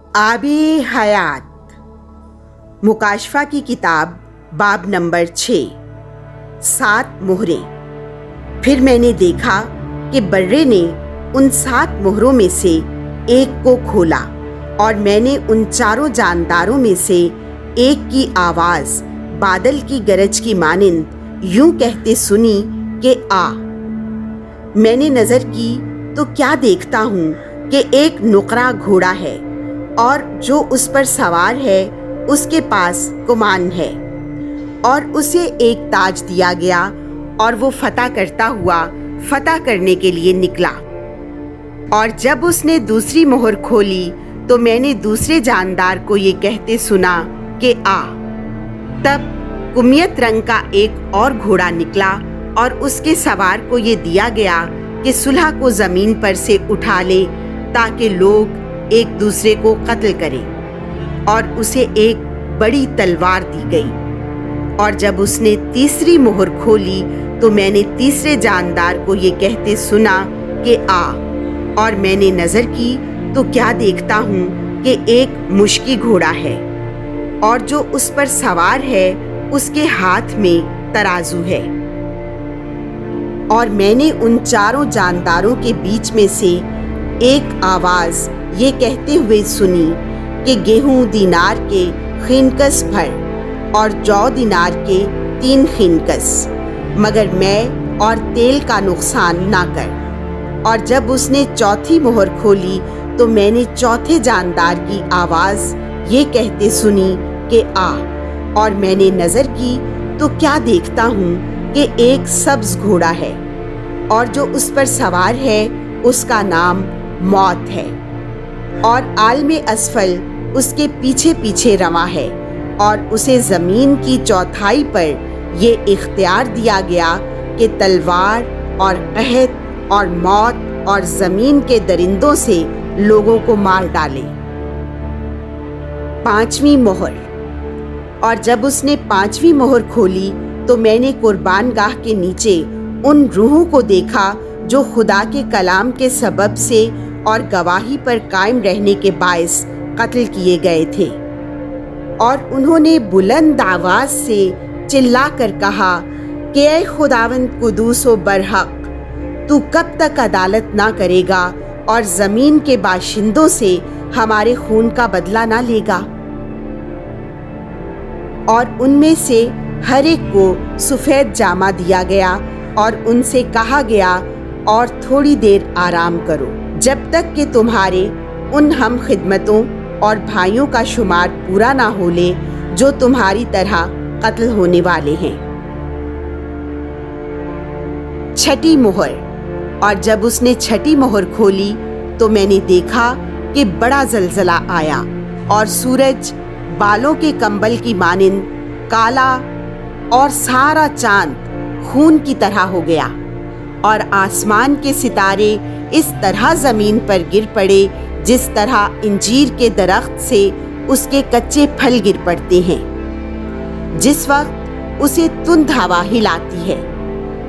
आबे हयात मुकाशफा की किताब बाब नंबर 6 7 मोहरें। फिर मैंने देखा कि बर्रे ने उन 7 मोहरों में से एक को खोला और मैंने उन चारों जानदारों में से एक की आवाज़ बादल की गरज की मानिंद यूं कहते सुनी कि आ। मैंने नज़र की तो क्या देखता हूँ कि एक नुकरा घोड़ा है और जो उस पर सवार है उसके पास कुमान है और उसे एक ताज दिया गया और वो फतह करता हुआ फतह करने के लिए निकला। और जब उसने दूसरी मोहर खोली तो मैंने दूसरे जानदार को ये कहते सुना कि आ। तब कुमियत रंग का एक और घोड़ा निकला और उसके सवार को ये दिया गया कि सुलह को ज़मीन पर से उठा ले ताकि लोग एक दूसरे को कत्ल करें, और उसे एक बड़ी तलवार दी गई। और जब उसने तीसरी मोहर खोली तो मैंने तीसरे जानदार को ये कहते सुना कि आ। और मैंने नज़र की तो क्या देखता हूँ कि एक मुश्की घोड़ा है और जो उस पर सवार है उसके हाथ में तराजू है। और मैंने उन चारों जानदारों के बीच में से एक आवाज़ ये कहते हुए सुनी कि गेहूं दीनार के खीनकस भर और जौ दीनार के 3 खीनकस, मगर मैं और तेल का नुकसान ना कर। और जब उसने चौथी मोहर खोली तो मैंने चौथे जानदार की आवाज़ ये कहते सुनी कि आ। और मैंने नज़र की तो क्या देखता हूँ कि एक सब्ज घोड़ा है और जो उस पर सवार है उसका नाम मौत है, और आलम असफल उसके पीछे पीछे रवा है। और उसे ज़मीन की चौथाई पर ये इख्तियार दिया गया कि तलवार और कहत और मौत और ज़मीन के दरिंदों से लोगों को मार डाले। 5वीं मोहर। और जब उसने 5वीं मोहर खोली तो मैंने कुर्बान गाह के नीचे उन रूहों को देखा जो खुदा के कलाम के सबब से और गवाही पर कायम रहने के बायस कत्ल किए गए थे। और उन्होंने बुलंद आवाज़ से चिल्ला कर कहा कि ऐ खुदावंद कुदूस व बरहक, तू कब तक अदालत ना करेगा और ज़मीन के बाशिंदों से हमारे खून का बदला ना लेगा। और उनमें से हर एक को सफ़ेद जामा दिया गया और उनसे कहा गया और थोड़ी देर आराम करो जब तक कि तुम्हारे उन हम खिदमतों और भाइयों का शुमार पूरा ना हो ले जो तुम्हारी तरह कत्ल होने वाले हैं। 6ठी मोहर। और जब उसने 6ठी मोहर खोली तो मैंने देखा कि बड़ा ज़लज़ला आया और सूरज बालों के कंबल की मानिंद काला और सारा चांद खून की तरह हो गया, और आसमान के सितारे इस तरह ज़मीन पर गिर पड़े जिस तरह इंजीर के दरख्त से उसके कच्चे फल गिर पड़ते हैं जिस वक्त उसे तुंद हवा हिलाती है।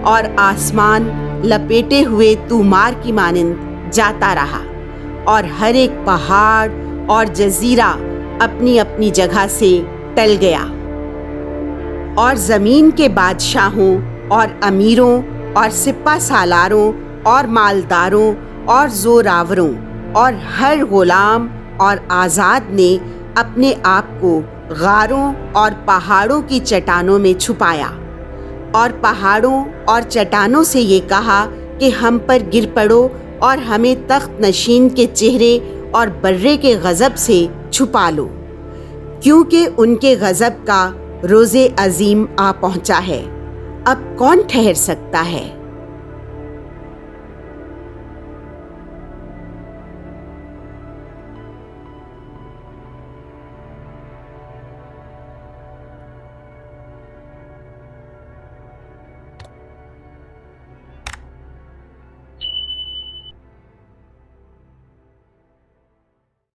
और आसमान लपेटे हुए तूमार की मानिंद जाता रहा, और हर एक पहाड़ और जजीरा अपनी अपनी जगह से टल गया। और ज़मीन के बादशाहों और अमीरों और सिपा सालारों और मालदारों और जोरावरों और हर गुलाम और आज़ाद ने अपने आप को गारों और पहाड़ों की चट्टानों में छुपाया, और पहाड़ों और चट्टानों से ये कहा कि हम पर गिर पड़ो और हमें तख्त नशीन के चेहरे और बर्रे के गज़ब से छुपा लो, क्योंकि उनके गज़ब का रोज़े अजीम आ पहुँचा है। अब कौन ठहर सकता है?